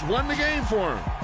won the game for him.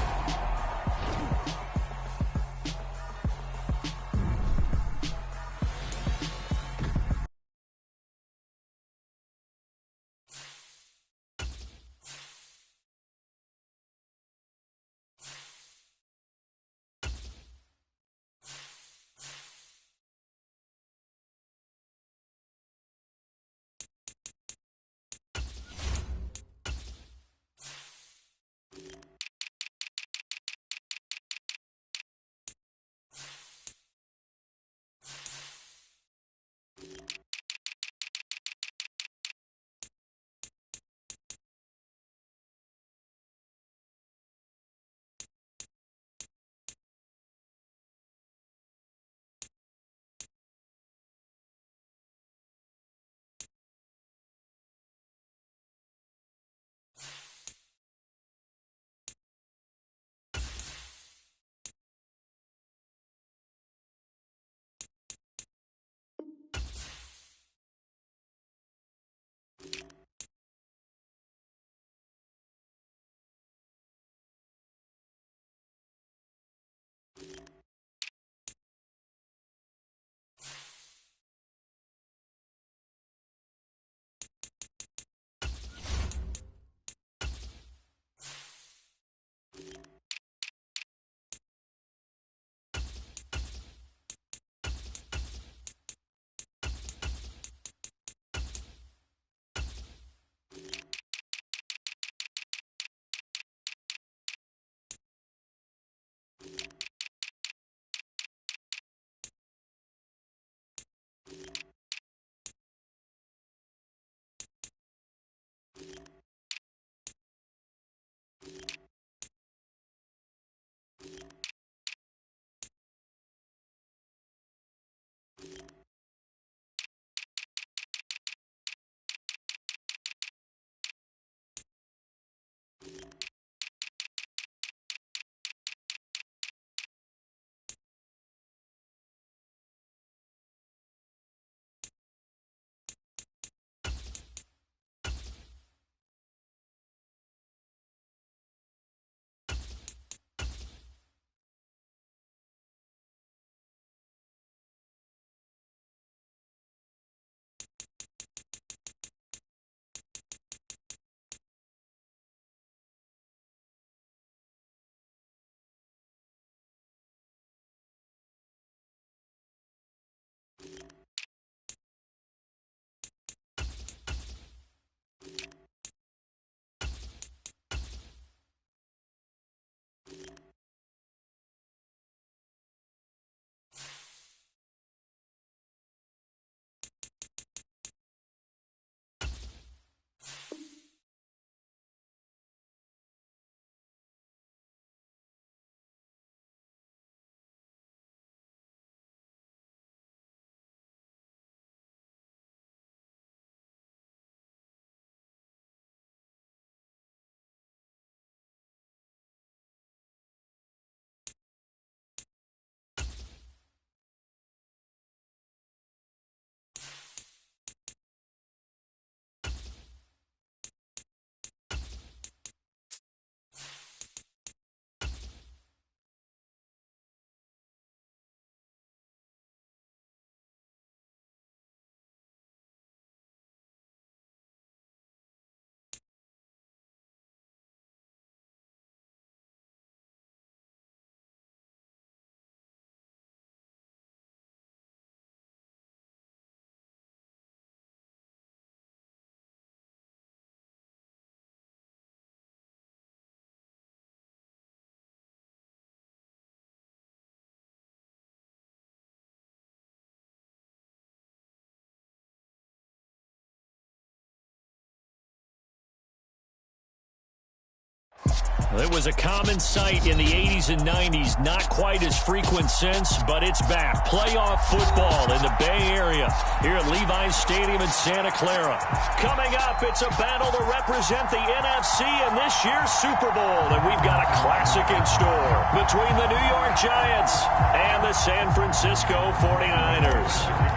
It was a common sight in the 80s and 90s. Not quite as frequent since, but it's back. Playoff football in the Bay Area here at Levi's Stadium in Santa Clara. Coming up, it's a battle to represent the NFC in this year's Super Bowl. And we've got a classic in store between the New York Giants and the San Francisco 49ers.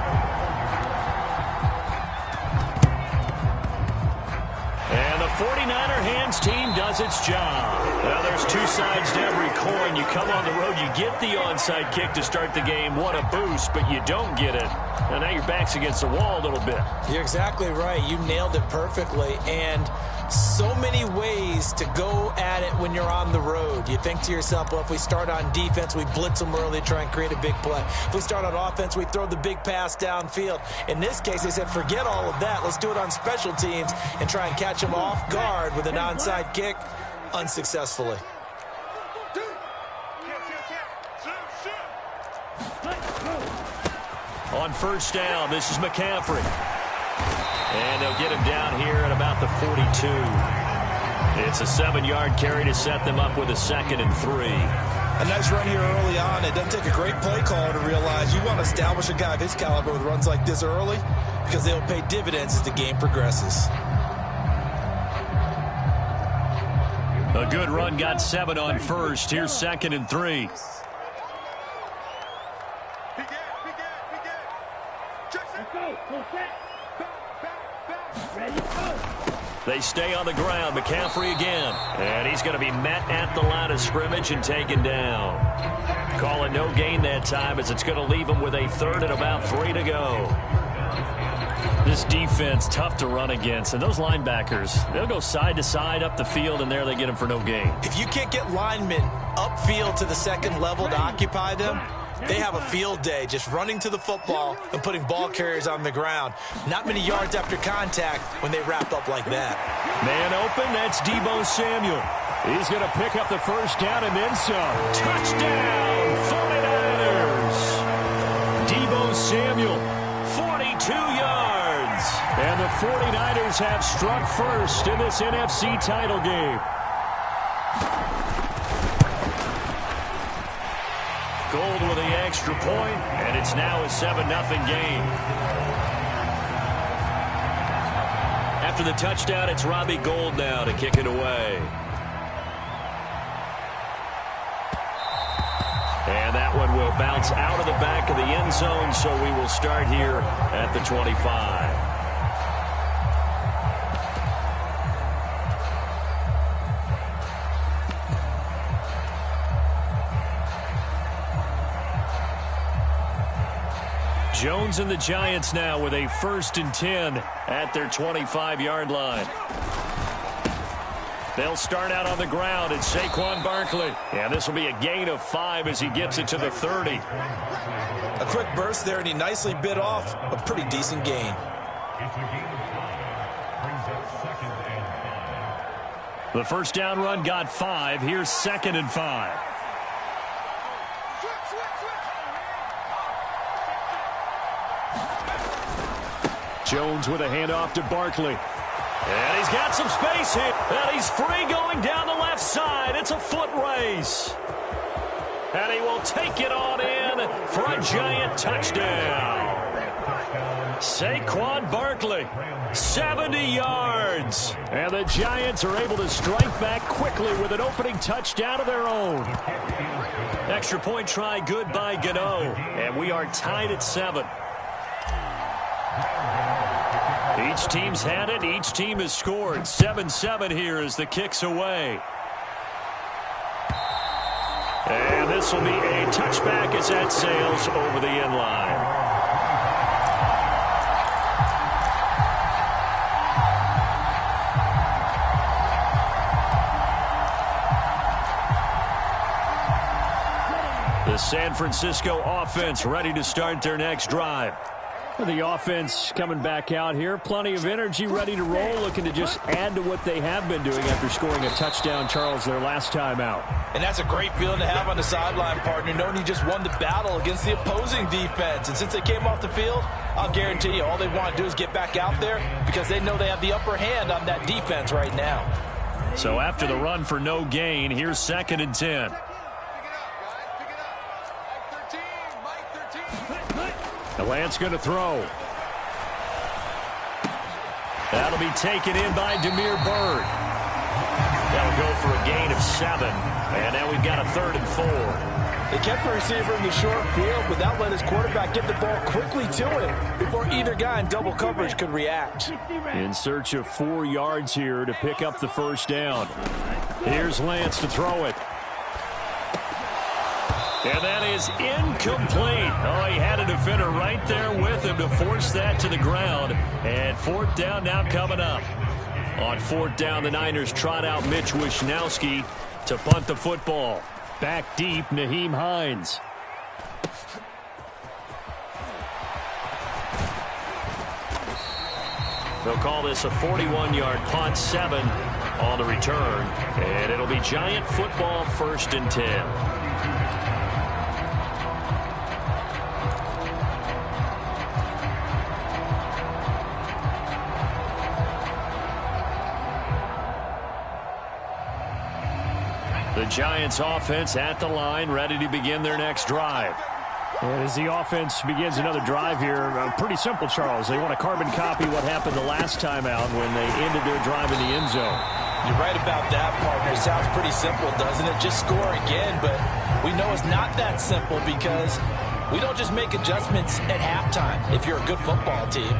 And the 49er hands team does its job. sides to every coin. You come on the road, you get the onside kick to start the game. What a boost, but you don't get it. And now your back's against the wall a little bit. You're exactly right. You nailed it perfectly. And so many ways to go at it when you're on the road. You think to yourself, well, if we start on defense, we blitz them early, try and create a big play. If we start on offense, we throw the big pass downfield. In this case, they said, forget all of that. Let's do it on special teams and try and catch them off guard with an onside kick unsuccessfully. On first down, this is McCaffrey. And they'll get him down here at about the 42. It's a 7-yard carry to set them up with a 2nd and 3. A nice run here early on. It doesn't take a great play caller to realize you want to establish a guy of his caliber with runs like this early because they'll pay dividends as the game progresses. A good run got 7 on first. Here's 2nd and 3. They stay on the ground. McCaffrey again. And he's going to be met at the line of scrimmage and taken down. Call it no gain that time as it's going to leave him with a 3rd and about 3 to go. This defense, tough to run against. And those linebackers, they'll go side to side up the field, and there they get him for no gain. If you can't get linemen upfield to the second level to occupy them, they have a field day just running to the football and putting ball carriers on the ground. Not many yards after contact when they wrap up like that. Man open, that's Deebo Samuel. He's going to pick up the first down and then some. Touchdown, 49ers. Deebo Samuel, 42 yards. And the 49ers have struck first in this NFC title game. Gold with the extra point, and it's now a 7-0 game. After the touchdown, it's Robbie Gould now to kick it away. And that one will bounce out of the back of the end zone, so we will start here at the 25. Jones and the Giants now with a 1st and 10 at their 25-yard line. They'll start out on the ground. It's Saquon Barkley. And this will be a gain of 5 as he gets it to the 30. A quick burst there, and he nicely bit off a pretty decent gain. The first down run got 5. Here's 2nd and 5. Jones with a handoff to Barkley. And he's got some space here. And he's free going down the left side. It's a foot race. And he will take it on in for a giant touchdown. Saquon Barkley, 70 yards. And the Giants are able to strike back quickly with an opening touchdown of their own. Extra point try good by Gano. And we are tied at 7. Each team's had it. Each team has scored. 7-7 here as the kick's away. And this will be a touchback as that sails over the end line. The San Francisco offense ready to start their next drive. The offense coming back out here. Plenty of energy, ready to roll, looking to just add to what they have been doing after scoring a touchdown, Charles, their last time out. And that's a great feeling to have on the sideline, partner, knowing you just won the battle against the opposing defense. And since they came off the field, I'll guarantee you all they want to do is get back out there because they know they have the upper hand on that defense right now. So after the run for no gain, here's 2nd and 10. Lance going to throw. That'll be taken in by Damiere Byrd. That'll go for a gain of 7. And now we've got a 3rd and 4. They kept the receiver in the short field without letting his quarterback get the ball quickly to him before either guy in double coverage could react. In search of 4 yards here to pick up the first down. Here's Lance to throw it. And that is incomplete. Oh, he had a defender right there with him to force that to the ground. And fourth down now coming up. On fourth down, the Niners trot out Mitch Wishnowsky to punt the football. Back deep, Nyheim Hines. They'll call this a 41-yard punt, 7 on the return. And it'll be Giant football, 1st and 10. The Giants offense at the line, ready to begin their next drive. And as the offense begins another drive here, pretty simple, Charles. They want to carbon copy what happened the last time out when they ended their drive in the end zone. You're right about that, partner. It sounds pretty simple, doesn't it? Just score again, but we know it's not that simple because we don't just make adjustments at halftime if you're a good football team.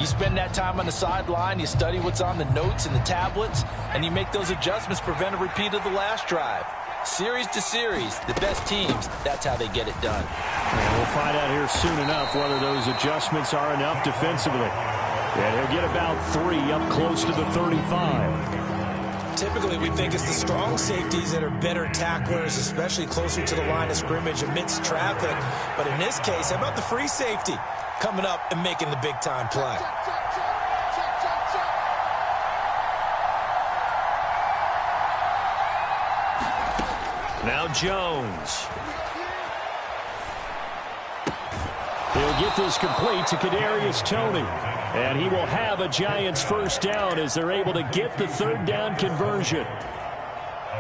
You spend that time on the sideline, you study what's on the notes and the tablets, and you make those adjustments, prevent a repeat of the last drive. Series to series, the best teams, that's how they get it done. And we'll find out here soon enough whether those adjustments are enough defensively. And he'll get about 3 up close to the 35. Typically, we think it's the strong safeties that are better tacklers, especially closer to the line of scrimmage amidst traffic. But in this case, how about the free safety coming up and making the big-time play? Now Jones. He'll get this complete to Kadarius Toney. And he will have a Giants first down as they're able to get the third down conversion.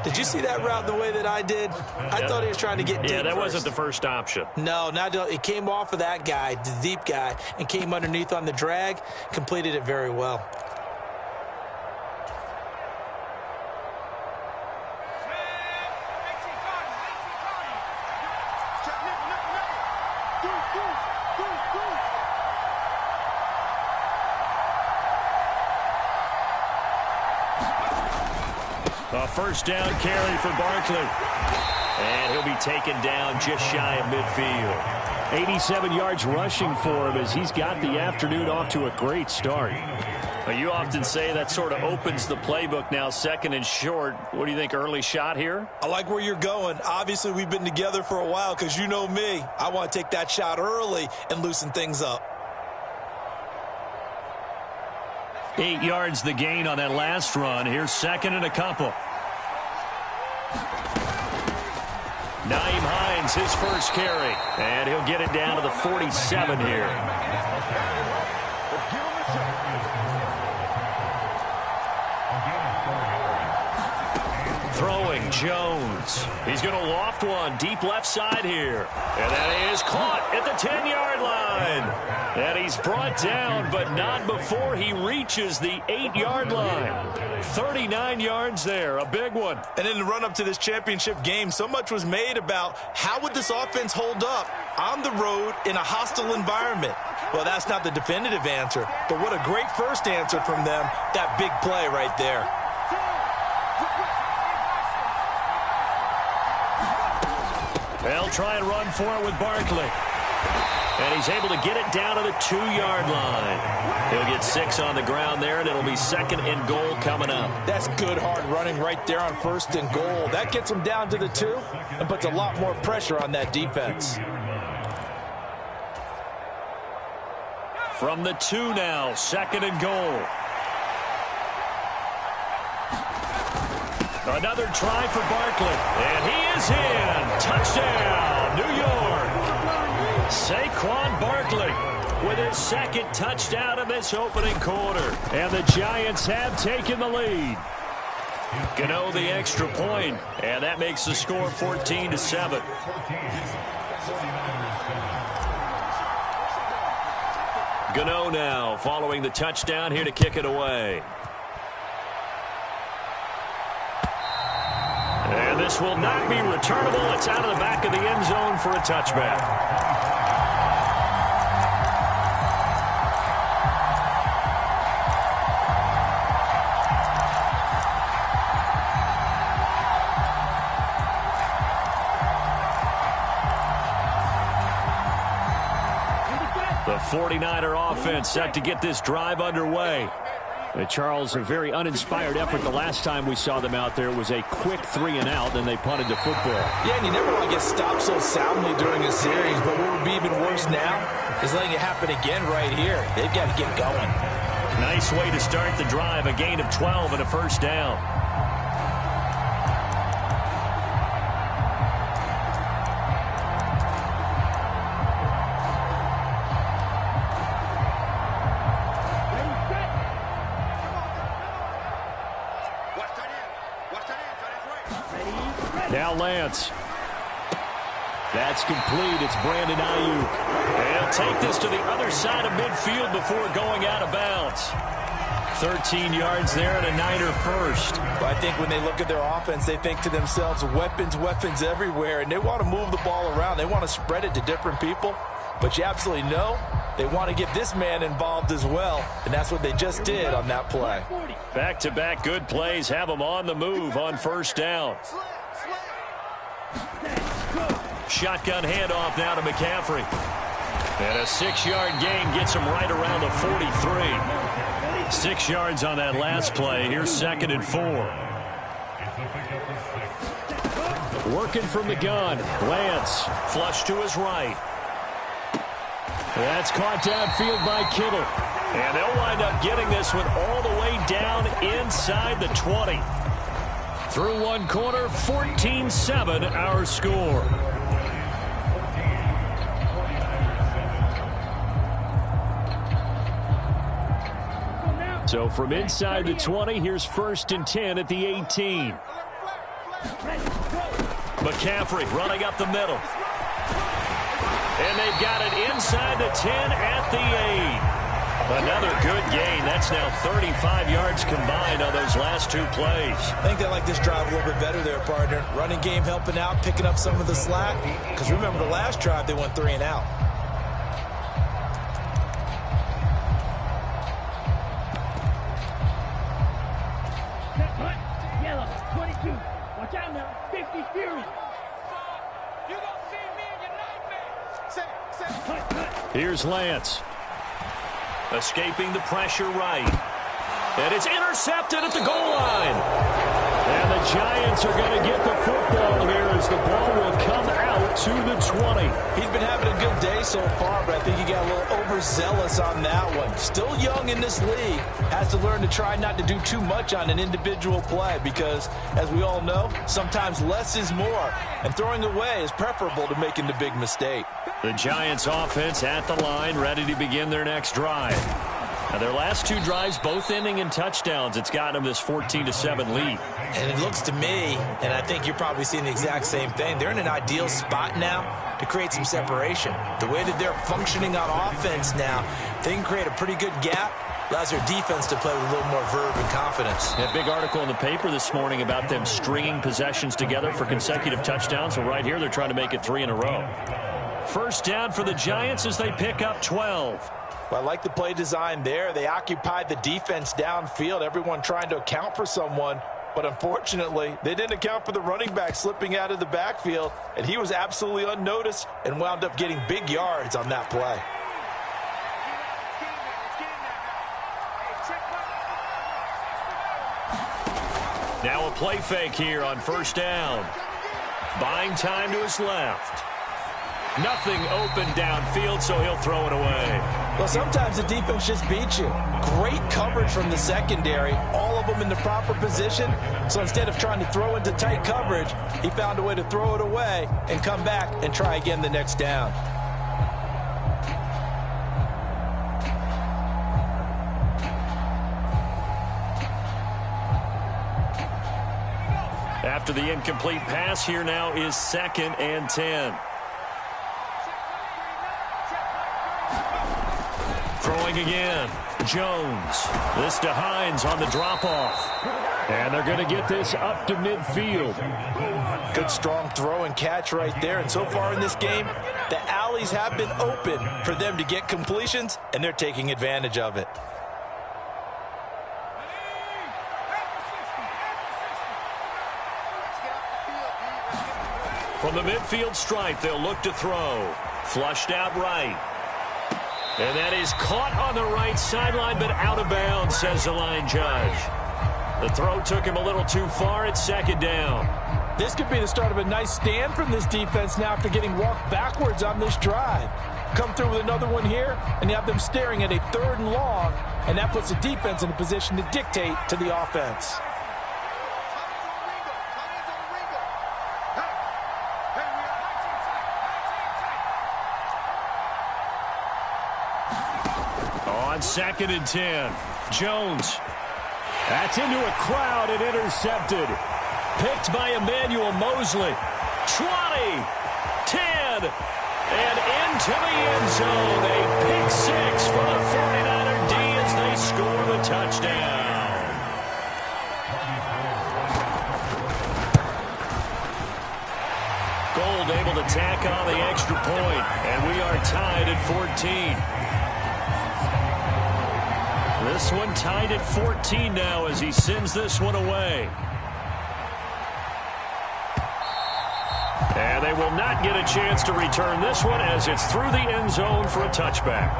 Did you see that route the way that I did? I thought he was trying to get deep. Yeah, that first. wasn't the first option. No, it came off of that guy, the deep guy, and came underneath on the drag, completed it very well. A first down carry for Barkley. And he'll be taken down just shy of midfield. 87 yards rushing for him as he's got the afternoon off to a great start. Well, you often say that sort of opens the playbook now, 2nd and short. What do you think, early shot here? I like where you're going. Obviously, we've been together for a while because you know me. I want to take that shot early and loosen things up. 8 yards the gain on that last run. Here's 2nd and a couple. Nyheim Hines, his first carry. And he'll get it down to the 47 here. Throwing Jones. He's going to loft one deep left side here. And that is caught at the 10-yard line. And he's brought down, but not before he reaches the 8-yard line. 39 yards there, a big one. And in the run-up to this championship game, so much was made about how would this offense hold up on the road in a hostile environment. Well, that's not the definitive answer, but what a great first answer from them, that big play right there. They'll try and run for it with Barkley. And he's able to get it down to the 2-yard line. He'll get 6 on the ground there, and it'll be 2nd and goal coming up. That's good hard running right there on 1st and goal. That gets him down to the 2 and puts a lot more pressure on that defense. From the 2 now, 2nd and goal. Another try for Barkley. And he is in. Touchdown, New York. Saquon Barkley with his 2nd touchdown of this opening quarter. And the Giants have taken the lead. Gano the extra point, and that makes the score 14-7. Gano now following the touchdown here to kick it away. And this will not be returnable. It's out of the back of the end zone for a touchback. 49er offense set to get this drive underway. Charles, a very uninspired effort the last time we saw them out there. It was a quick 3-and-out, then they punted the football. Yeah, and you never want to get stopped so soundly during a series, but what would be even worse now is letting it happen again right here. They've got to get going. Nice way to start the drive, a gain of 12 and a first down. Now Lance. That's complete. It's Brandon Ayuk. He'll take this to the other side of midfield before going out of bounds. 13 yards there and a Niner first. Well, I think when they look at their offense, they think to themselves, weapons, weapons everywhere, and they want to move the ball around. They want to spread it to different people, but you absolutely know they want to get this man involved as well, and that's what they just did on that play. Back-to-back good plays have them on the move on first down. Shotgun handoff now to McCaffrey. And a 6-yard gain gets him right around the 43. 6 yards on that last play. Here's 2nd and 4. Working from the gun. Lance. Flush to his right. That's caught downfield by Kittle. And they'll wind up getting this one all the way down inside the 20. Through one quarter, 14-7 our score. So from inside the 20, here's 1st and 10 at the 18. McCaffrey running up the middle. And they've got it inside the 10 at the 8. Another good gain. That's now 35 yards combined on those last 2 plays. I think they like this drive a little bit better there, partner. Running game helping out, picking up some of the slack. Because remember, the last drive, they went 3-and-out. Yellow, 22. Watch out now. 50 Fury. You don't see me in your nightmare. Here's Lance. Escaping the pressure right. And it's intercepted at the goal line. And the Giants are going to get the football here as the ball will come out to the 20. He's been having a good day so far, but I think he got a little overzealous on that one. Still young in this league. Has to learn to try not to do too much on an individual play because, as we all know, sometimes less is more. And throwing away is preferable to making the big mistake. The Giants offense at the line, ready to begin their next drive. Now their last 2 drives, both ending in touchdowns. It's gotten them this 14-7 lead. And it looks to me, and I think you're probably seeing the exact same thing, they're in an ideal spot now to create some separation. The way that they're functioning on offense now, they can create a pretty good gap. Allows their defense to play with a little more verve and confidence. A big article in the paper this morning about them stringing possessions together for consecutive touchdowns. So right here, they're trying to make it 3 in a row. First down for the Giants as they pick up 12. Well, I like the play design there. They occupied the defense downfield, everyone trying to account for someone. But unfortunately, they didn't account for the running back slipping out of the backfield, and he was absolutely unnoticed and wound up getting big yards on that play. Now a play fake here on first down. Buying time to his left. Nothing open downfield, so he'll throw it away. Well, sometimes the defense just beats you. Great coverage from the secondary, all of them in the proper position. So instead of trying to throw into tight coverage, he found a way to throw it away and come back and try again the next down. After the incomplete pass, here now is 2nd and 10. Throwing again. Jones. This to Hines on the drop-off. And they're going to get this up to midfield. Good strong throw and catch right there. And so far in this game, the alleys have been open for them to get completions, and they're taking advantage of it. From the midfield stripe, they'll look to throw. Flushed out right. And that is caught on the right sideline, but out of bounds, says the line judge. The throw took him a little too far. It's second down. This could be the start of a nice stand from this defense now after getting walked backwards on this drive. Come through with another one here, and you have them staring at a 3rd and long, and that puts the defense in a position to dictate to the offense. On 2nd and 10, Jones. That's into a crowd and intercepted. Picked by Emmanuel Mosley. 20, 10, and into the end zone. A pick 6 for the 49er D as they score the touchdown. Gold able to tack on the extra point, and we are tied at 14. This one tied at 14 now as he sends this one away. And they will not get a chance to return this one as it's through the end zone for a touchback.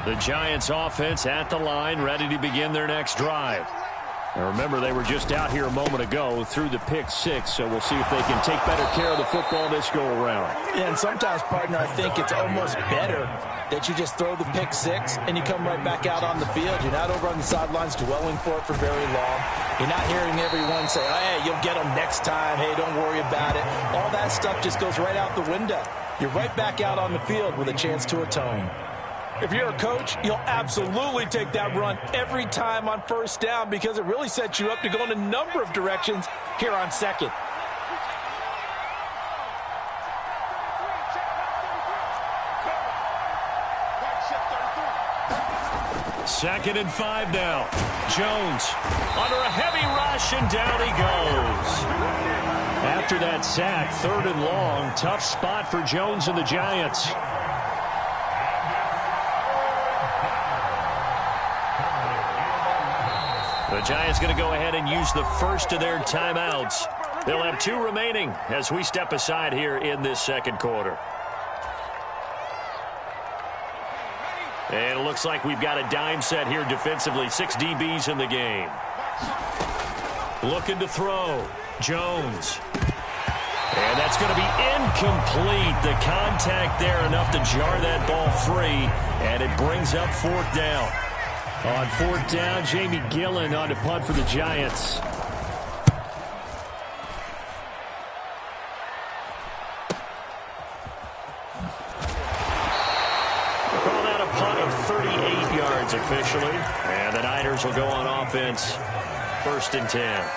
The Giants offense at the line, ready to begin their next drive. And remember, they were just out here a moment ago through the pick 6, so we'll see if they can take better care of the football this go-around. Yeah, and sometimes, partner, I think it's almost better that you just throw the pick 6 and you come right back out on the field. You're not over on the sidelines dwelling for it for very long. You're not hearing everyone say, oh, hey, you'll get them next time. Hey, don't worry about it. All that stuff just goes right out the window. You're right back out on the field with a chance to atone. If you're a coach, you'll absolutely take that run every time on 1st down because it really sets you up to go in a number of directions here on 2nd. Second and 5 now. Jones under a heavy rush, and down he goes. After that sack, 3rd and long, tough spot for Jones and the Giants. The Giants going to go ahead and use the first of their timeouts. They'll have 2 remaining as we step aside here in this 2nd quarter. And it looks like we've got a dime set here defensively. 6 DBs in the game. Looking to throw. Jones. And that's going to be incomplete. The contact there enough to jar that ball free. And it brings up 4th down. On 4th down, Jamie Gillen on to punt for the Giants. Called out a punt of 38 yards officially. And the Niners will go on offense. 1st and 10.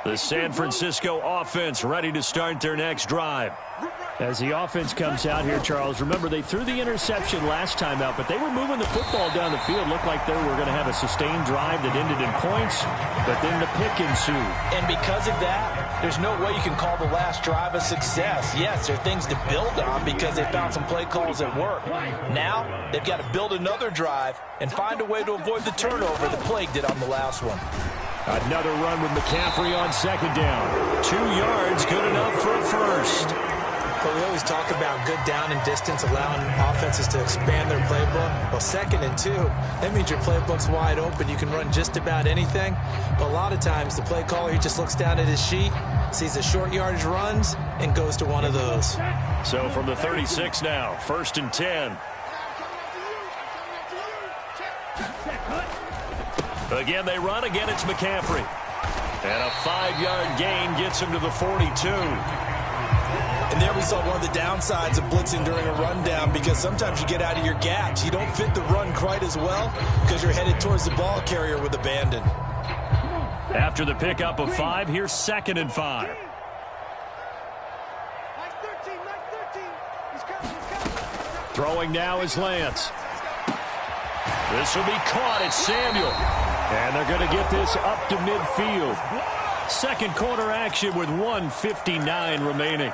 The San Francisco offense ready to start their next drive. As the offense comes out here, Charles, remember they threw the interception last time out, but they were moving the football down the field. Looked like they were going to have a sustained drive that ended in points, but then the pick ensued. And because of that, there's no way you can call the last drive a success. Yes, there are things to build on because they found some play calls that work. Now, they've got to build another drive and find a way to avoid the turnover that plagued it on the last one. Another run with McCaffrey on 2nd down. 2 yards, good enough for a first. But we always talk about good down and distance, allowing offenses to expand their playbook. Well, 2nd and 2, that means your playbook's wide open. You can run just about anything. But a lot of times, the play caller, he just looks down at his sheet, sees the short yardage runs, and goes to one of those. So from the 36 now, 1st and 10. Again, they run. Again, it's McCaffrey. And a 5-yard gain gets him to the 42. And there we saw one of the downsides of blitzing during a rundown because sometimes you get out of your gaps. You don't fit the run quite as well because you're headed towards the ball carrier with abandon. After the pickup of 5, here's 2nd and 5. Throwing now is Lance. This will be caught. It's Samuel. And they're going to get this up to midfield. Second quarter action with 1:59 remaining.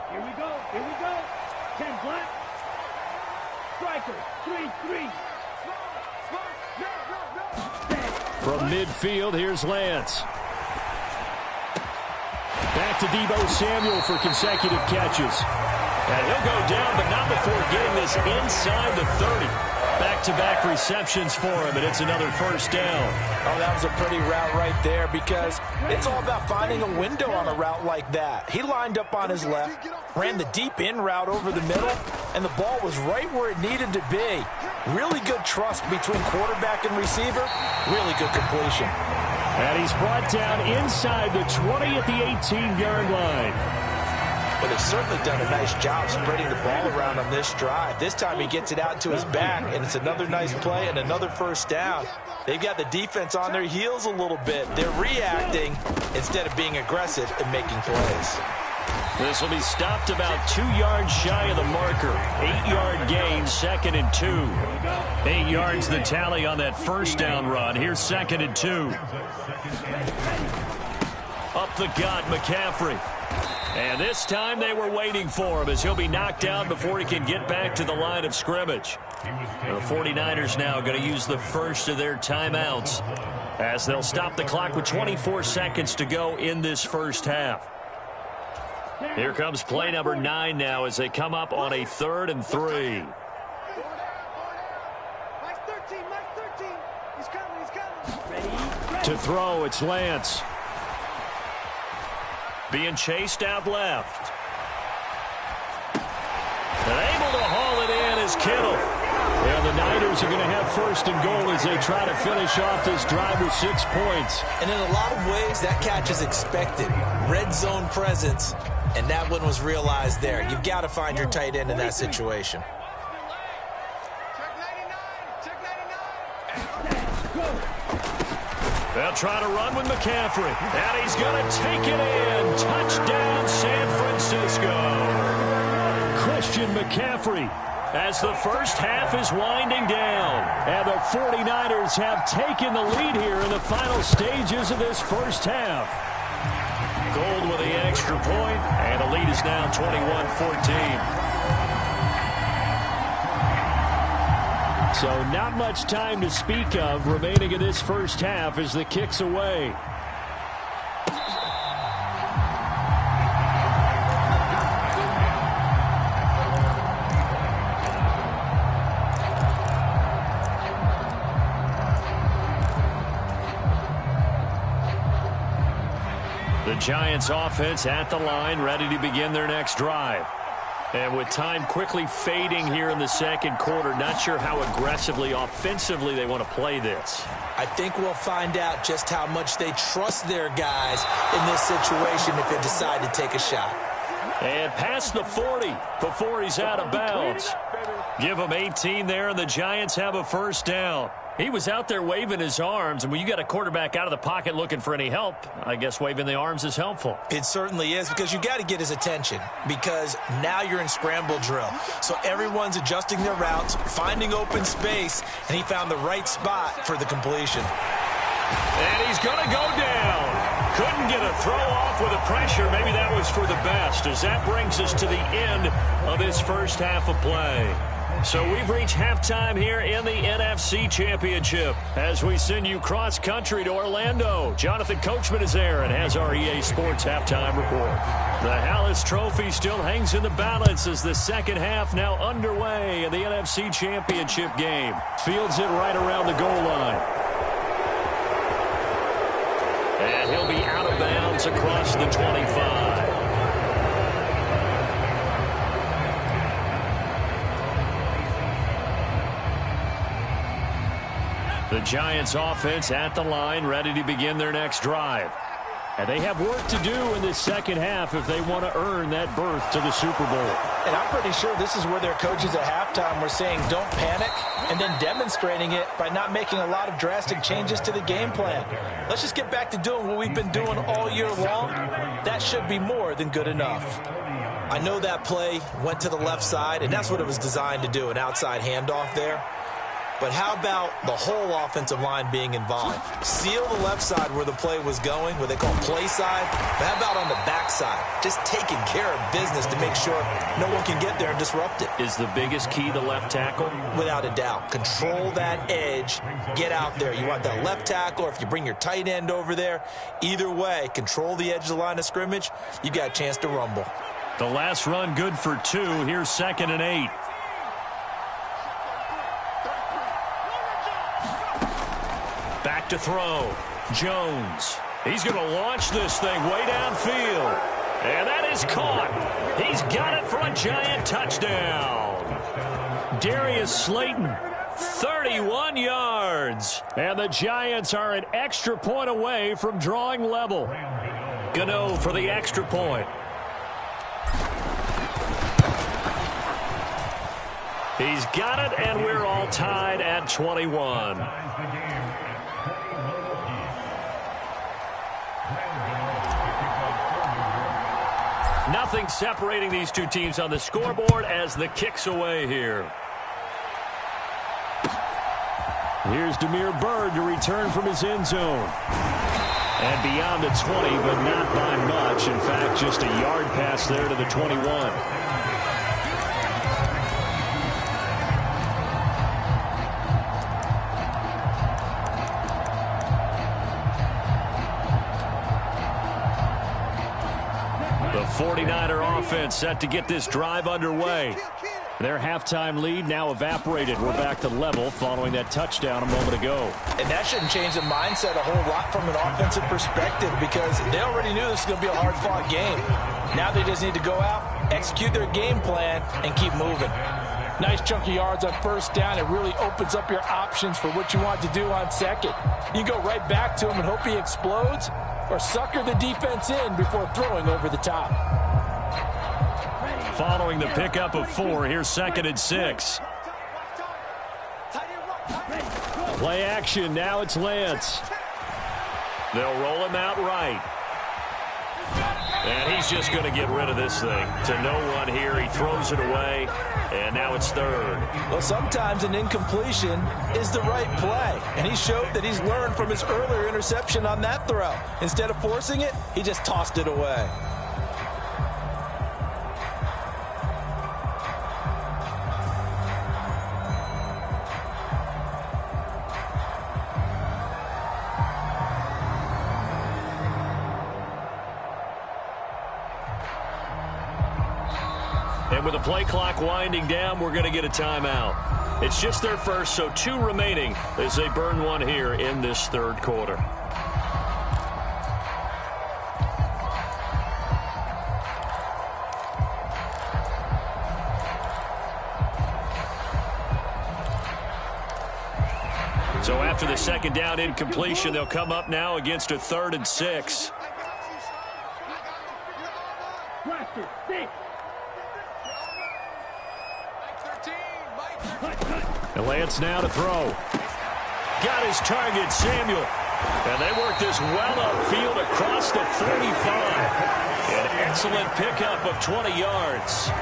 Here we go. Here we go. 10 black. Striker. 3-3. From midfield, here's Lance. Back to Deebo Samuel for consecutive catches. And he'll go down, but not before getting this inside the 30. Back-to-back receptions for him, and it's another first down. Oh, that was a pretty route right there because it's all about finding a window on a route like that. He lined up on his left, ran the deep in route over the middle, and the ball was right where it needed to be. Really good trust between quarterback and receiver. Really good completion. And he's brought down inside the 20 at the 18-yard line. But they've certainly done a nice job spreading the ball around on this drive. This time he gets it out to his back, and it's another nice play and another first down. They've got the defense on their heels a little bit. They're reacting instead of being aggressive and making plays. This will be stopped about 2 yards shy of the marker. 8-yard gain, 2nd and 2. 8 yards the tally on that first down run. Here's 2nd and 2. Up the gut, McCaffrey. And this time they were waiting for him as he'll be knocked down before he can get back to the line of scrimmage. The 49ers now going to use the first of their timeouts as they'll stop the clock with 24 seconds to go in this first half. Here comes play number 9 now as they come up on a 3rd and 3. To throw, it's Lance. Being chased out left. And able to haul it in is Kittle. And the Niners are going to have 1st and goal as they try to finish off this drive with 6 points. And in a lot of ways, that catch is expected. Red zone presence, and that one was realized there. You've got to find your tight end in that situation. They'll try to run with McCaffrey. And he's going to take it in. Touchdown, San Francisco. Christian McCaffrey as the first half is winding down. And the 49ers have taken the lead here in the final stages of this first half. Gold with the extra point, and the lead is now 21-14. So not much time to speak of remaining in this first half as the kick's away. The Giants offense at the line, ready to begin their next drive. And with time quickly fading here in the second quarter, not sure how aggressively, offensively they want to play this. I think we'll find out just how much they trust their guys in this situation if they decide to take a shot. And past the 40 before he's out of bounds. Give him 18 there, and the Giants have a first down. He was out there waving his arms, and when you got a quarterback out of the pocket looking for any help, I guess waving the arms is helpful. It certainly is, because you got to get his attention, because now you're in scramble drill. So everyone's adjusting their routes, finding open space, and he found the right spot for the completion. And he's going to go down. Couldn't get a throw off with the pressure. Maybe that was for the best, as that brings us to the end of this first half of play. So we've reached halftime here in the NFC Championship as we send you cross-country to Orlando. Jonathan Coachman is there and has our EA Sports halftime report. The Hallis Trophy still hangs in the balance as the second half now underway in the NFC Championship game. Fields it right around the goal line. And he'll be out of bounds across the 25. The Giants offense at the line, ready to begin their next drive. And they have work to do in this second half if they want to earn that berth to the Super Bowl. And I'm pretty sure this is where their coaches at halftime were saying don't panic, and then demonstrating it by not making a lot of drastic changes to the game plan. Let's just get back to doing what we've been doing all year long. That should be more than good enough. I know that play went to the left side, and that's what it was designed to do, an outside handoff there. But how about the whole offensive line being involved? Seal the left side where the play was going, what they call play side. But how about on the back side? Just taking care of business to make sure no one can get there and disrupt it. Is the biggest key the left tackle? Without a doubt. Control that edge. Get out there. You want that left tackle, or if you bring your tight end over there, either way, control the edge of the line of scrimmage. You got a chance to rumble. The last run good for 2. Here's 2nd and 8. Back to throw. Jones. He's going to launch this thing way downfield. And that is caught. He's got it for a giant touchdown. Darius Slayton, 31 yards. And the Giants are an extra point away from drawing level. Gano for the extra point. He's got it, and we're all tied at 21. Nothing separating these two teams on the scoreboard as the kick's away here. Here's Damiere Byrd to return from his end zone. And beyond the 20, but not by much. In fact, just a yard pass there to the 21. The 49er offense set to get this drive underway. Their halftime lead now evaporated. We're back to level following that touchdown a moment ago. And that shouldn't change the mindset a whole lot from an offensive perspective, because they already knew this was going to be a hard-fought game. Now they just need to go out, execute their game plan, and keep moving. Nice chunk of yards on first down. It really opens up your options for what you want to do on second. You go right back to him and hope he explodes, or sucker the defense in before throwing over the top. Following the pickup of 4, here's 2nd and 6. Play action, now it's Lance. They'll roll him out right. And he's just going to get rid of this thing. To no one here, he throws it away, and now it's 3rd. Well, sometimes an incompletion is the right play, and he showed that he's learned from his earlier interception on that throw. Instead of forcing it, he just tossed it away. And with the play clock winding down, we're going to get a timeout. It's just their first, so 2 remaining as they burn one here in this 3rd quarter. So after the 2nd down incompletion, they'll come up now against a 3rd and 6. And Lance now to throw. Got his target, Samuel. And they work this well upfield across the 45. An excellent pickup of 20 yards.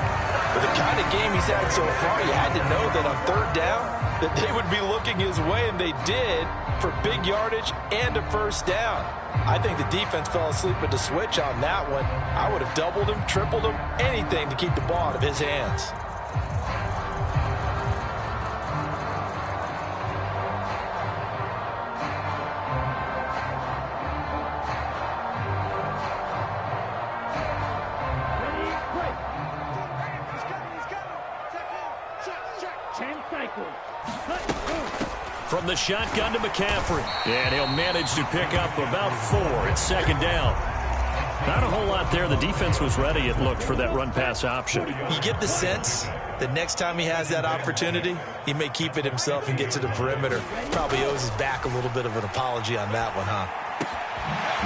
With the kind of game he's had so far, you had to know that on 3rd down, that they would be looking his way, and they did, for big yardage and a first down. I think the defense fell asleep at the switch on that one. I would have doubled him, tripled him, anything to keep the ball out of his hands. From the shotgun to McCaffrey. And he'll manage to pick up about 4. It's 2nd down. Not a whole lot there. The defense was ready, it looked, for that run-pass option. You get the sense that next time he has that opportunity, he may keep it himself and get to the perimeter. Probably owes his back a little bit of an apology on that one, huh?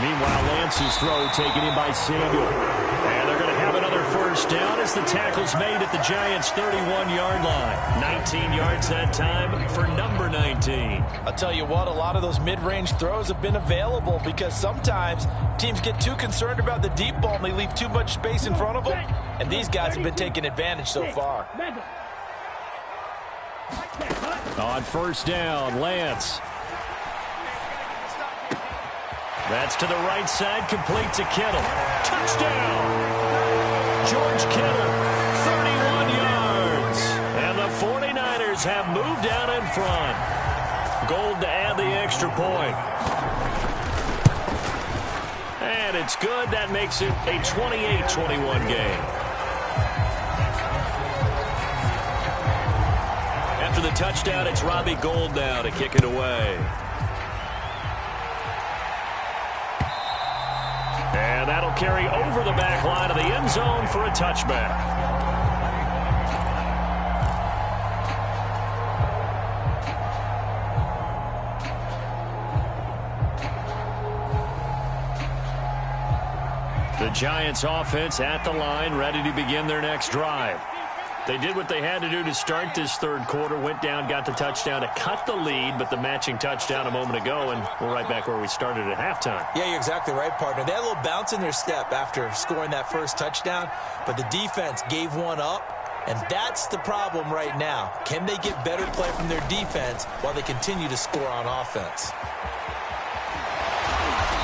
Meanwhile, Lance's throw taken in by Samuel. And they're going to have another 1st first down as the tackle's made at the Giants' 31-yard line. 19 yards that time for number 19. I'll tell you what, a lot of those mid-range throws have been available because sometimes teams get too concerned about the deep ball and they leave too much space in front of them. And these guys have been taking advantage so far. On first down, Lance. That's to the right side, complete to Kittle. Touchdown! George Kittle, 31 yards. And the 49ers have moved down in front. Gold to add the extra point. And it's good. That makes it a 28-21 game. After the touchdown, it's Robbie Gould now to kick it away. And that'll carry over the back line of the end zone for a touchback. The Giants offense at the line, ready to begin their next drive. They did what they had to do to start this third quarter, went down, got the touchdown to cut the lead, but the matching touchdown a moment ago, and we're right back where we started at halftime. Yeah, you're exactly right, partner. They had a little bounce in their step after scoring that first touchdown, but the defense gave one up, and that's the problem right now. Can they get better play from their defense while they continue to score on offense?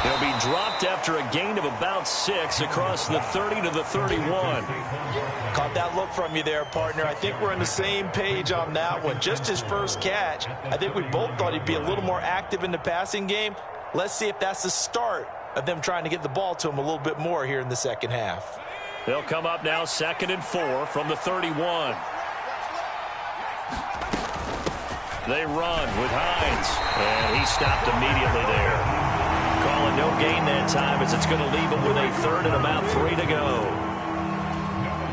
They'll be dropped after a gain of about 6 across the 30 to the 31. Caught that look from you there, partner. I think we're on the same page on that one. Just his first catch. I think we both thought he'd be a little more active in the passing game. Let's see if that's the start of them trying to get the ball to him a little bit more here in the second half. They'll come up now 2nd and 4 from the 31. They run with Hines, and he stopped immediately there. Calling no gain that time as it's going to leave him with a 3rd and about 3 to go.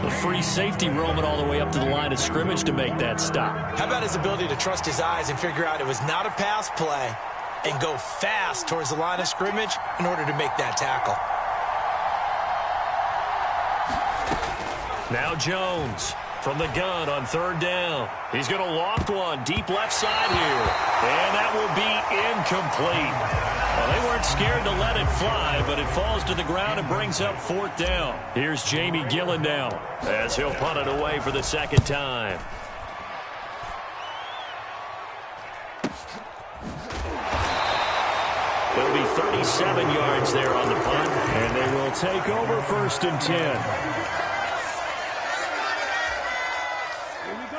The free safety roaming all the way up to the line of scrimmage to make that stop. How about his ability to trust his eyes and figure out it was not a pass play and go fast towards the line of scrimmage in order to make that tackle. Now Jones from the gun on 3rd down. He's going to loft one deep left side here. And that will be incomplete. Well, they weren't scared to let it fly, but it falls to the ground and brings up 4th down. Here's Jamie Gillen now as he'll punt it away for the 2nd time. It'll be 37 yards there on the punt. And they will take over 1st and 10.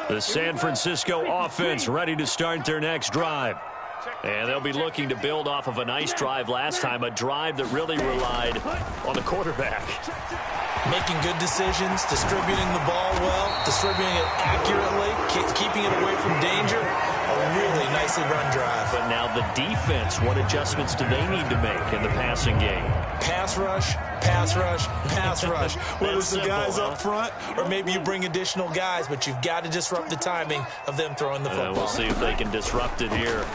The San Francisco offense ready to start their next drive. And they'll be looking to build off of a nice drive last time, a drive that really relied on the quarterback. Making good decisions, distributing the ball well, distributing it accurately, keeping it away from danger. A really nicely run drive. But now the defense, what adjustments do they need to make in the passing game? Pass rush, pass rush, pass rush. Whether it's the guys up front or maybe you bring additional guys, but you've got to disrupt the timing of them throwing the football. We'll see if they can disrupt it here.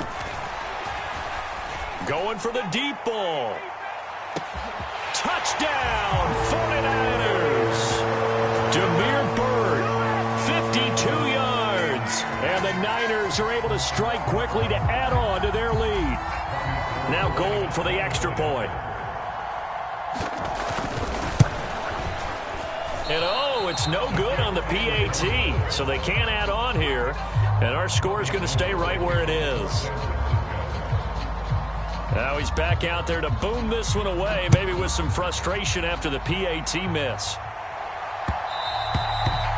Going for the deep ball. Touchdown, 49ers. Damiere Byrd, 52 yards. And the Niners are able to strike quickly to add on to their lead. Now Gould for the extra point. And oh, it's no good on the PAT. So they can't add on here. And our score is going to stay right where it is. Now he's back out there to boom this one away, maybe with some frustration after the PAT miss.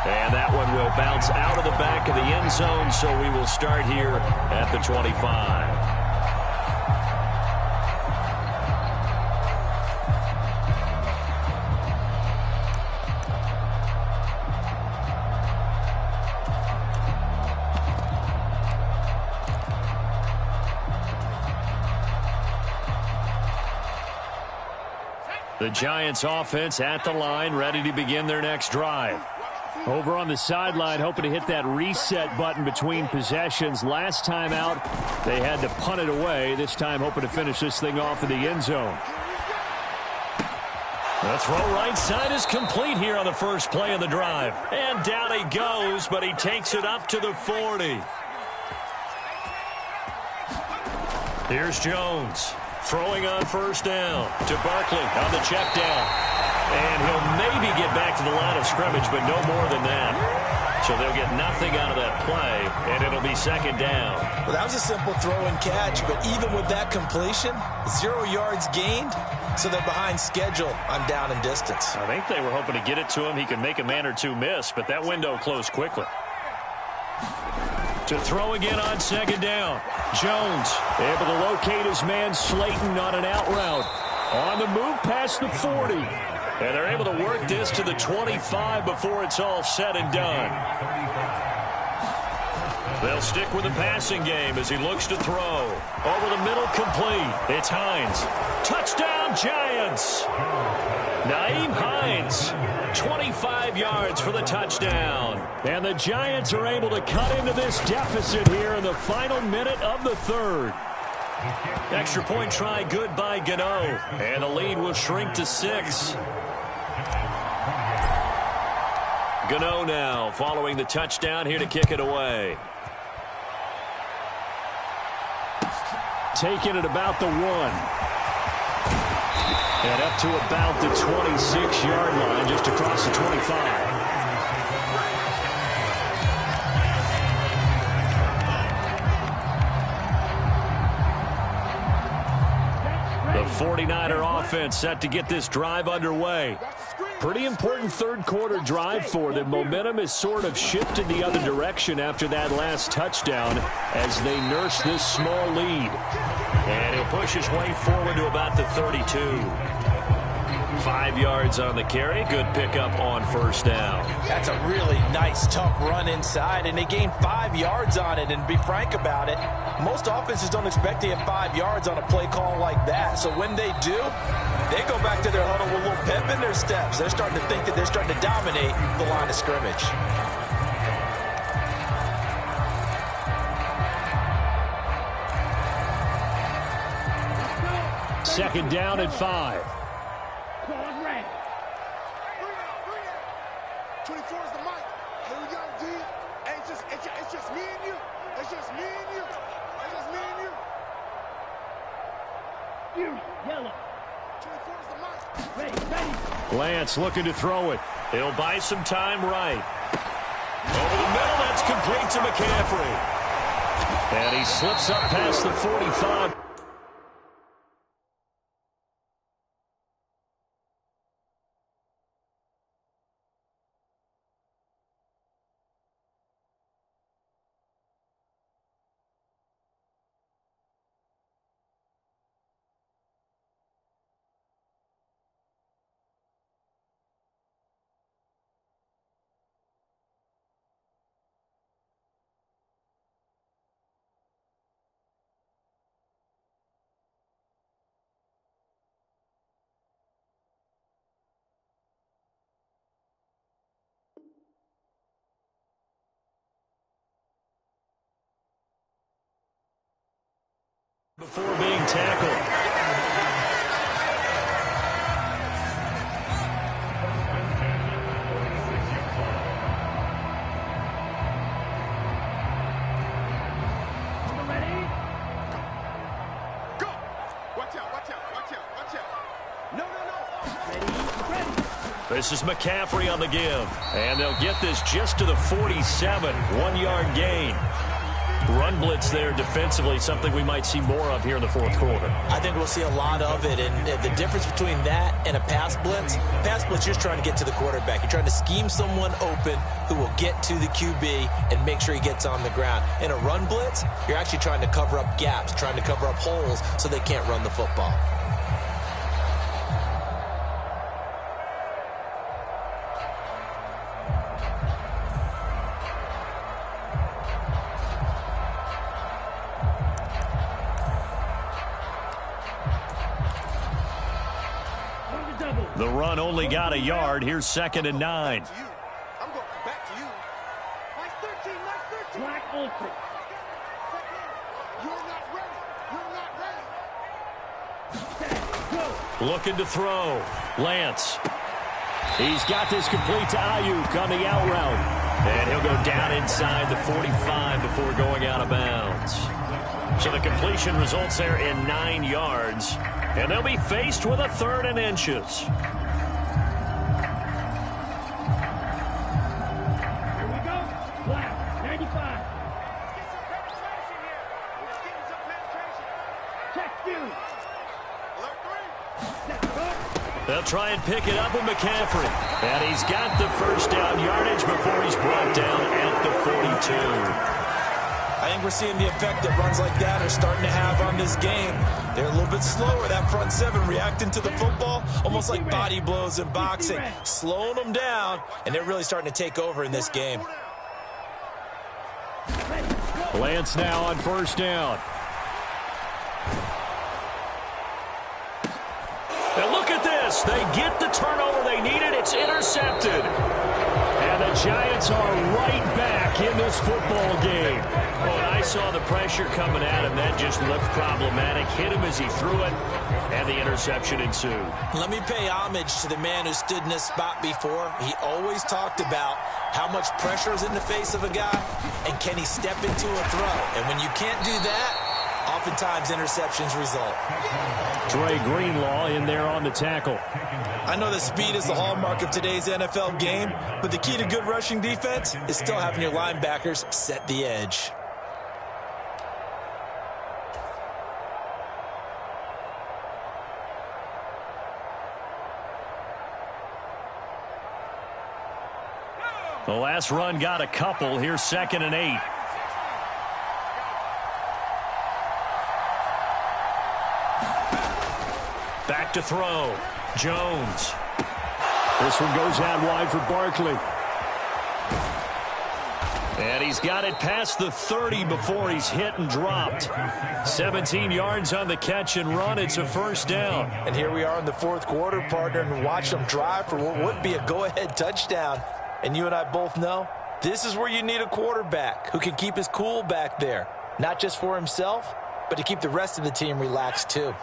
And that one will bounce out of the back of the end zone, so we will start here at the 25. The Giants offense at the line, ready to begin their next drive. Over on the sideline, hoping to hit that reset button between possessions. Last time out, they had to punt it away. This time, hoping to finish this thing off in the end zone. The throw right side is complete here on the first play of the drive. And down he goes, but he takes it up to the 40. Here's Jones. Throwing on first down to Barkley on the check down. And he'll maybe get back to the line of scrimmage, but no more than that. So they'll get nothing out of that play, and it'll be second down. Well, that was a simple throw and catch, but even with that completion, 0 yards gained, so they're behind schedule on down and distance. I think they were hoping to get it to him. He could make a man or two miss, but that window closed quickly. To throw again on second down. Jones able to locate his man Slayton on an out route. On the move past the 40. And they're able to work this to the 25 before it's all said and done. They'll stick with the passing game as he looks to throw. Over the middle, complete. It's Hines. Touchdown, Giants! Nyheim Hines, 25 yards for the touchdown. And the Giants are able to cut into this deficit here in the final minute of the third. Extra point try good by Gano. And the lead will shrink to 6. Gano now following the touchdown here to kick it away. Taking it about the 1. And up to about the 26-yard line, just across the 25. The 49er offense set to get this drive underway. Pretty important third-quarter drive for them. Momentum has sort of shifted the other direction after that last touchdown as they nurse this small lead. And he'll push his way forward to about the 32. 5 yards on the carry. Good pickup on first down. That's a really nice, tough run inside, and they gained 5 yards on it. And to be frank about it, most offenses don't expect to get 5 yards on a play call like that. So when they do, they go back to their huddle with a little pep in their steps. They're starting to think that they're starting to dominate the line of scrimmage. Second down at 5. 24 is the mic. Here we go, D. It's just me and you. It's just me and you. It's just me and you. You, yellow. 24 is the mic. Ready. Lance looking to throw it. He'll buy some time right. Over the middle, that's complete to McCaffrey. And he slips up past the 45. Before being tackled. Ready? Go! Watch out, watch out, watch out, watch out. No. Ready. This is McCaffrey on the give. And they'll get this just to the 47. 1-yard gain. Run blitz there defensively, something we might see more of here in the fourth quarter. I think we'll see a lot of it, and the difference between that and a pass blitz, you're just trying to get to the quarterback. You're trying to scheme someone open who will get to the QB and make sure he gets on the ground. In a run blitz, you're actually trying to cover up gaps, trying to cover up holes so they can't run the football. The run only got a yard. Here's 2nd and 9. I'm going back to you. Nice 13, nice 13. Black open. You're not ready. You're not ready. Looking to throw. Lance. He's got this complete to Ayuk on the out route. And he'll go down inside the 45 before going out of bounds. So the completion results there in 9 yards. And they'll be faced with a 3rd and inches. Here we go. Black, 95. Check you. They'll try and pick it up with McCaffrey. And he's got the first down yardage before he's brought down at the 42. I think we're seeing the effect that runs like that are starting to have on this game. They're a little bit slower, that front 7 reacting to the football, almost like body blows in boxing, slowing them down, and they're really starting to take over in this game. Lance now on first down. And look at this. They get the turnover they needed. It's intercepted. And the Giants are right back in this football game. Oh, and I saw the pressure coming at him. That just looked problematic. Hit him as he threw it, and the interception ensued. Let me pay homage to the man who stood in this spot before. He always talked about how much pressure is in the face of a guy, and can he step into a throw. And when you can't do that, oftentimes interceptions result. Dre Greenlaw in there on the tackle. I know that speed is the hallmark of today's NFL game, but the key to good rushing defense is still having your linebackers set the edge. The last run got a couple. Here's 2nd and 8. Back to throw. Jones. This one goes out wide for Barkley. And he's got it past the 30 before he's hit and dropped. 17 yards on the catch and run. It's a first down. And here we are in the 4th quarter, partner, and watch them drive for what would be a go-ahead touchdown. And you and I both know this is where you need a quarterback who can keep his cool back there. Not just for himself, but to keep the rest of the team relaxed too.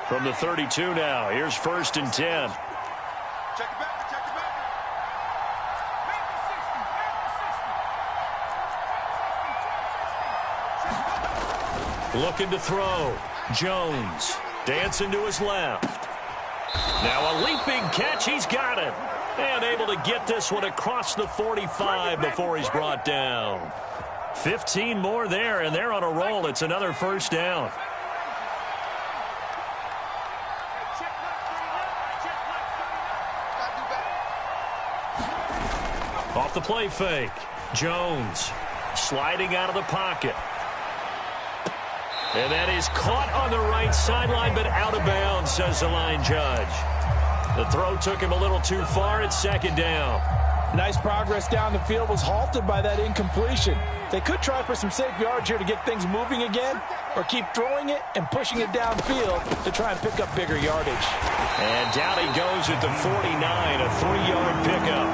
From the 32 now, here's 1st and 10. Check it back, check it back. Looking to throw. Jones dancing to his left. Now a leaping catch. He's got it. And able to get this one across the 45 before he's brought down. 15 more there, and they're on a roll. It's another first down. Off the play fake. Jones sliding out of the pocket. And that is caught on the right sideline, but out of bounds, says the line judge. The throw took him a little too far. It's 2nd down. Nice progress down the field was halted by that incompletion. They could try for some safe yards here to get things moving again, or keep throwing it and pushing it downfield to try and pick up bigger yardage. And down he goes at the 49, a 3-yard pickup.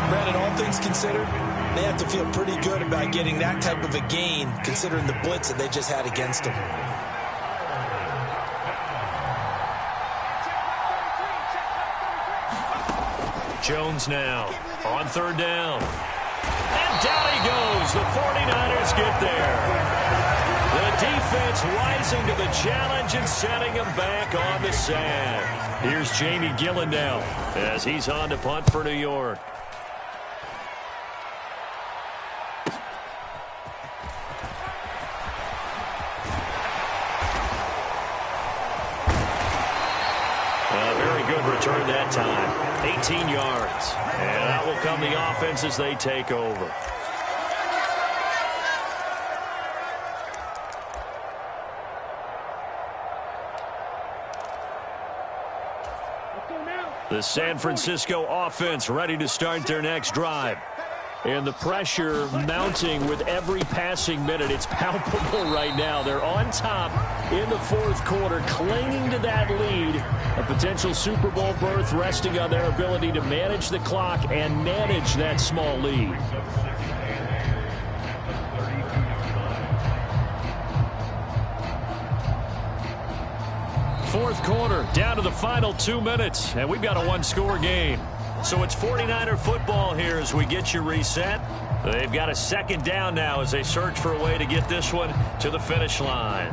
Brandon, all things considered, they have to feel pretty good about getting that type of a gain, considering the blitz that they just had against them. Jones now on 3rd down. And down he goes. The 49ers get there. The defense rising to the challenge and setting him back on the sand. Here's Jamie Gillen as he's on to punt for New York. Return that time. 18 yards. And out will come the offense as they take over. The San Francisco offense ready to start their next drive. And the pressure mounting with every passing minute. It's palpable right now. They're on top in the 4th quarter, clinging to that lead. A potential Super Bowl berth resting on their ability to manage the clock and manage that small lead. fourth quarter, down to the final 2 minutes, and we've got a one-score game. So it's 49er football here as we get you reset. They've got a second down now as they search for a way to get this one to the finish line.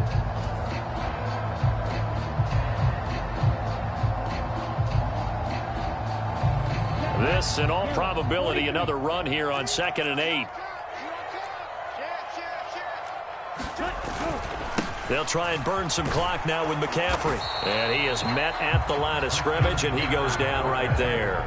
This, in all probability, another run here on 2nd and 8. They'll try and burn some clock now with McCaffrey. And he is met at the line of scrimmage, and he goes down right there.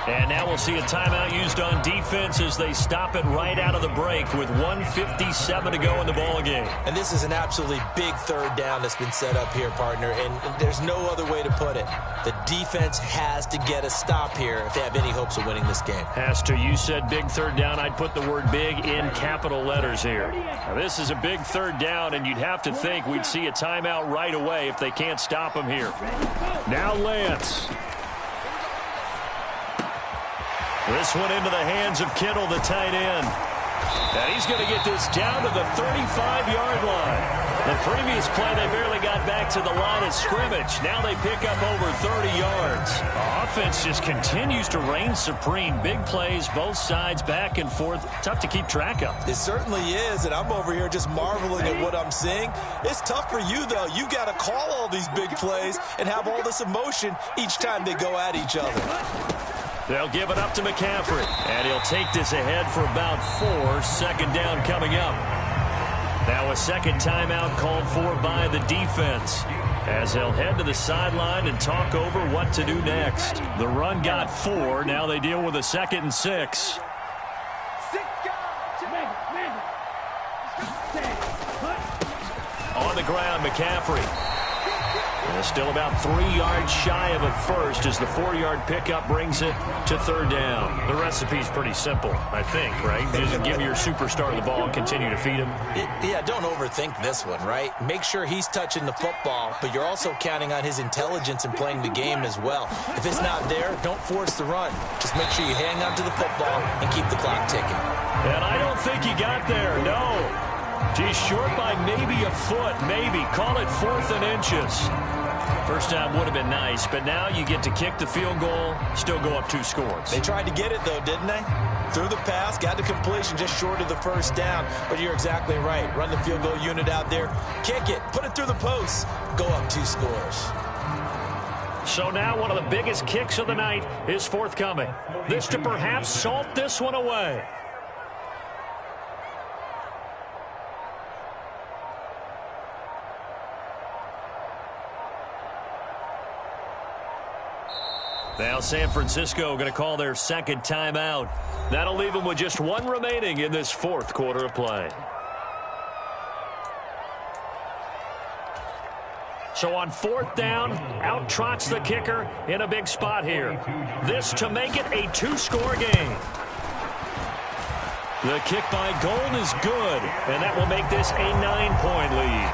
And now we'll see a timeout used on defense as they stop it right out of the break with 1:57 to go in the ballgame. And this is an absolutely big third down that's been set up here, partner, and there's no other way to put it. The defense has to get a stop here if they have any hopes of winning this game. Has to. You said big third down. I'd put the word big in capital letters here. Now, this is a big third down, and you'd have to think we'd see a timeout right away if they can't stop him here. Now Lance. This one into the hands of Kittle, the tight end. And he's going to get this down to the 35-yard line. The previous play, they barely got back to the line of scrimmage. Now they pick up over 30 yards. The offense just continues to reign supreme. Big plays, both sides, back and forth. Tough to keep track of. It certainly is, and I'm over here just marveling at what I'm seeing. It's tough for you, though. You got to call all these big plays and have all this emotion each time they go at each other. They'll give it up to McCaffrey, and he'll take this ahead for about 4. Second down coming up. Now a second timeout called for by the defense as they'll head to the sideline and talk over what to do next. The run got 4. Now they deal with a 2nd and 6. On the ground, McCaffrey. Still about 3 yards shy of a first as the 4-yard pickup brings it to third down. The recipe's pretty simple, I think, right? Just give your superstar the ball and continue to feed him. Yeah, don't overthink this one, right? Make sure he's touching the football, but you're also counting on his intelligence in playing the game as well. If it's not there, don't force the run. Just make sure you hang on to the football and keep the clock ticking. And I don't think he got there, no. He's short by maybe a foot, maybe. Call it 4th and inches. First down would have been nice, but now you get to kick the field goal, still go up 2 scores. They tried to get it, though, didn't they? Threw the pass, got the completion just short of the first down. But you're exactly right. Run the field goal unit out there, kick it, put it through the posts, go up 2 scores. So now one of the biggest kicks of the night is forthcoming. This to perhaps salt this one away. Now San Francisco going to call their second timeout. That'll leave them with just 1 remaining in this 4th quarter of play. So on 4th down, out trots the kicker in a big spot here. This to make it a 2-score game. The kick by Gold is good, and that will make this a 9-point lead.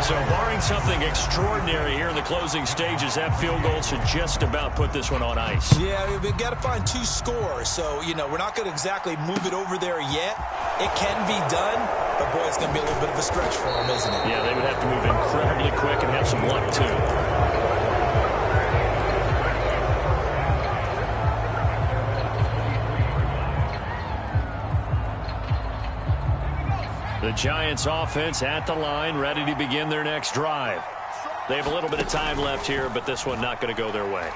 So barring something extraordinary here in the closing stages, that field goal should just about put this one on ice. Yeah, we've got to find 2 scores. So, you know, we're not going to exactly move it over there yet. It can be done, but, boy, it's going to be a little bit of a stretch for them, isn't it? Yeah, they would have to move incredibly quick and have some luck, too. The Giants offense at the line, ready to begin their next drive. They have a little bit of time left here, but this one not going to go their way.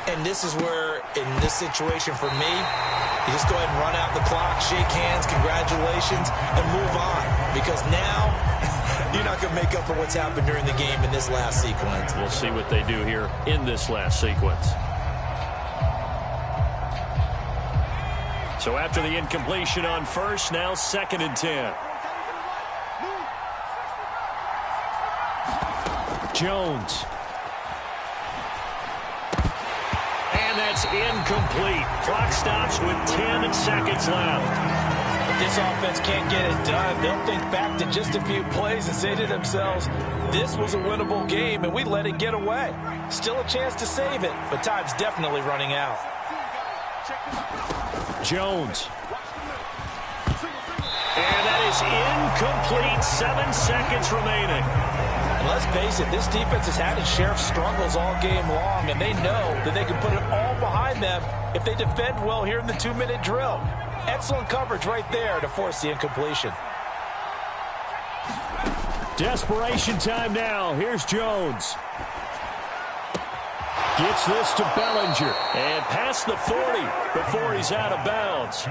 And this is where, in this situation for me, you just go ahead and run out the clock, shake hands, congratulations, and move on. Because now, you're not going to make up for what's happened during the game in this last sequence. We'll see what they do here in this last sequence. So after the incompletion on first, now 2nd and 10. Jones. And that's incomplete. Clock stops with 10 seconds left. If this offense can't get it done, they'll think back to just a few plays and say to themselves, this was a winnable game and we let it get away. Still a chance to save it, but time's definitely running out. Jones. And that is incomplete. 7 seconds remaining. And let's face it, this defense has had its share of struggles all game long, and they know that they can put it all behind them if they defend well here in the 2-minute drill. Excellent coverage right there to force the incompletion. Desperation time now. Here's Jones. Gets this to Bellinger. And past the 40 before he's out of bounds.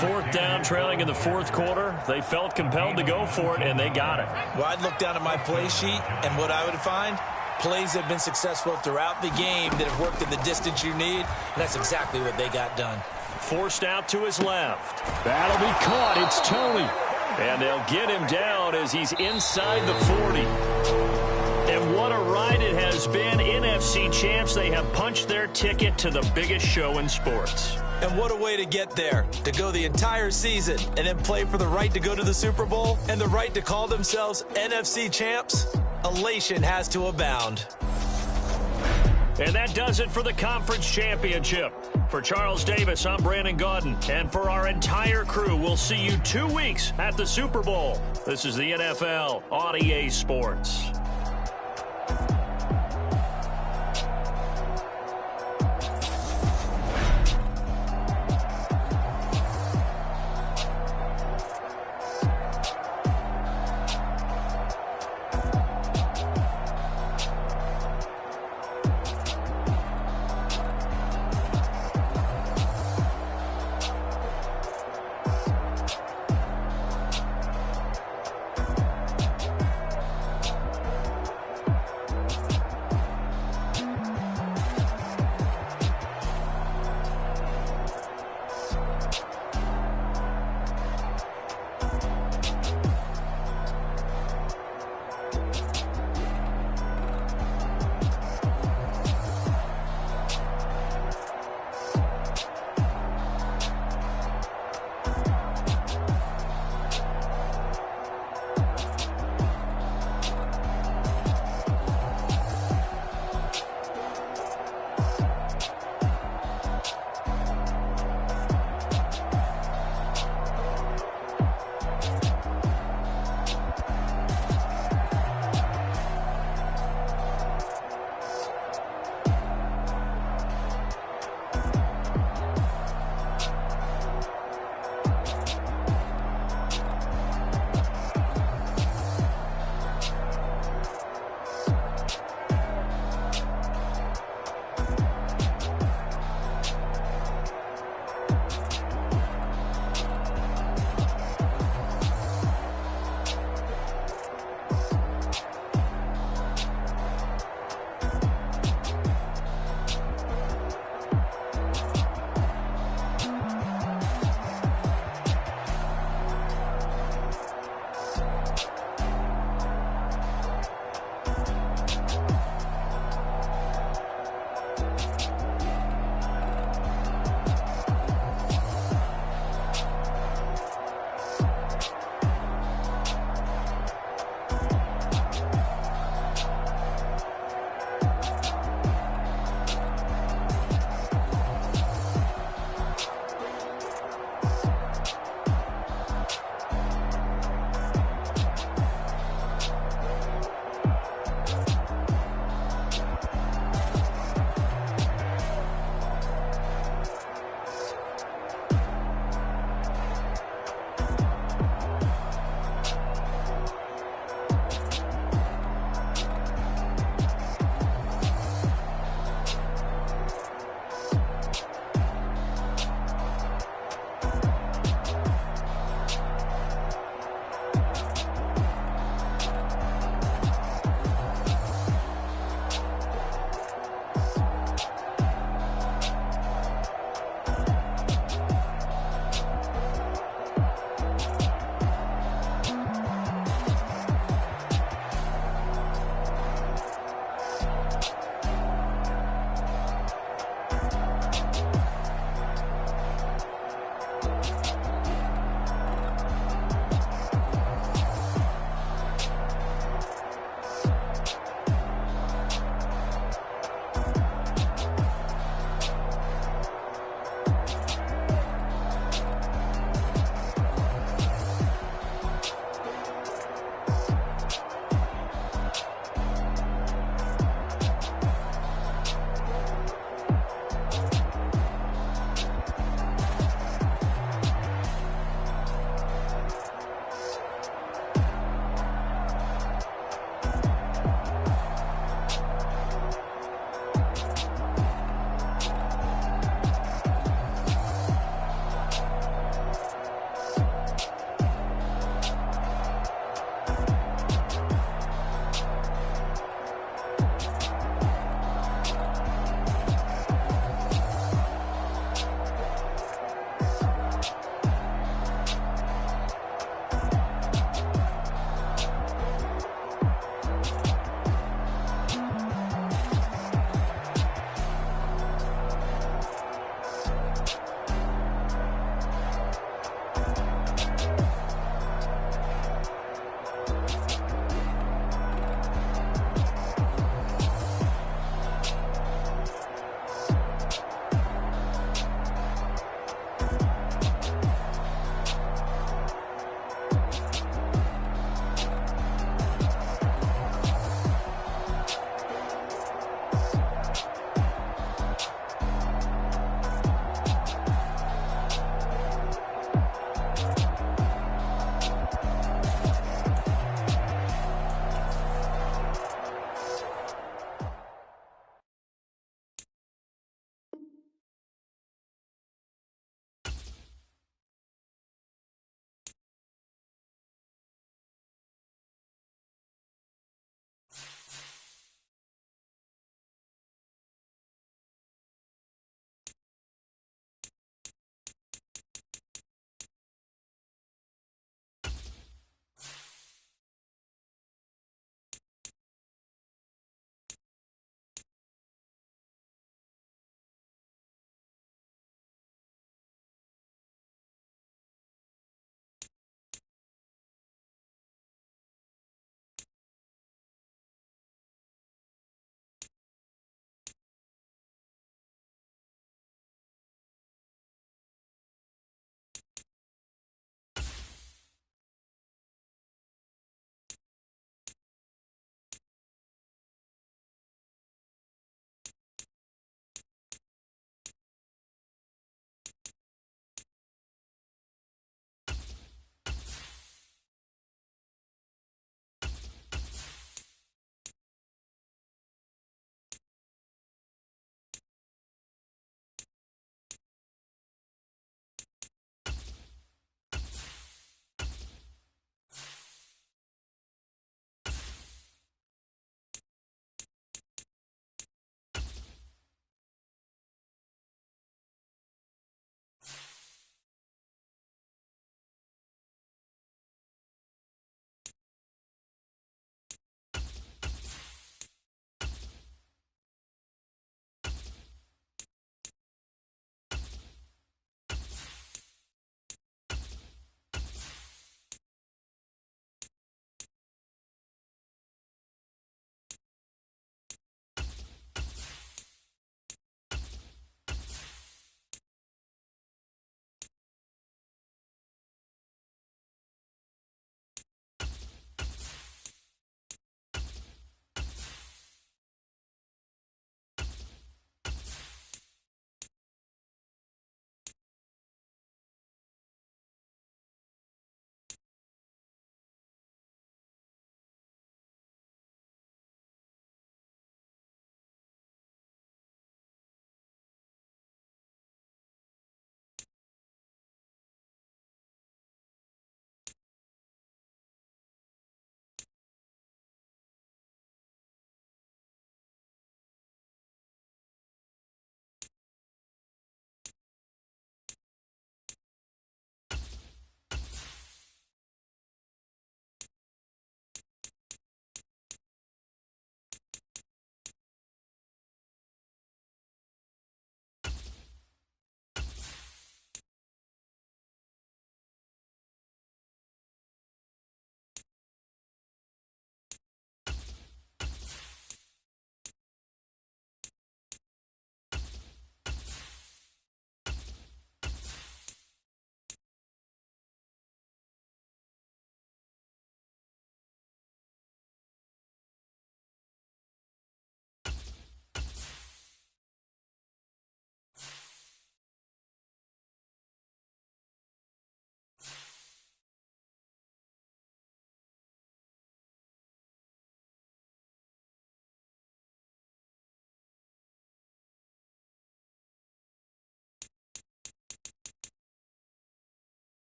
4th down, trailing in the 4th quarter. They felt compelled to go for it, and they got it. Well, I'd look down at my play sheet, and what I would find, plays have been successful throughout the game that have worked in the distance you need, and that's exactly what they got done. Forced out to his left. That'll be caught. It's Tony. And they'll get him down as he's inside the 40. And what a ride it has been. NFC champs, they have punched their ticket to the biggest show in sports. And what a way to get there, to go the entire season and then play for the right to go to the Super Bowl and the right to call themselves NFC champs. Elation has to abound. And that does it for the conference championship. For Charles Davis, I'm Brandon Gaudin. And for our entire crew, we'll see you 2 weeks at the Super Bowl. This is the NFL on EA Sports.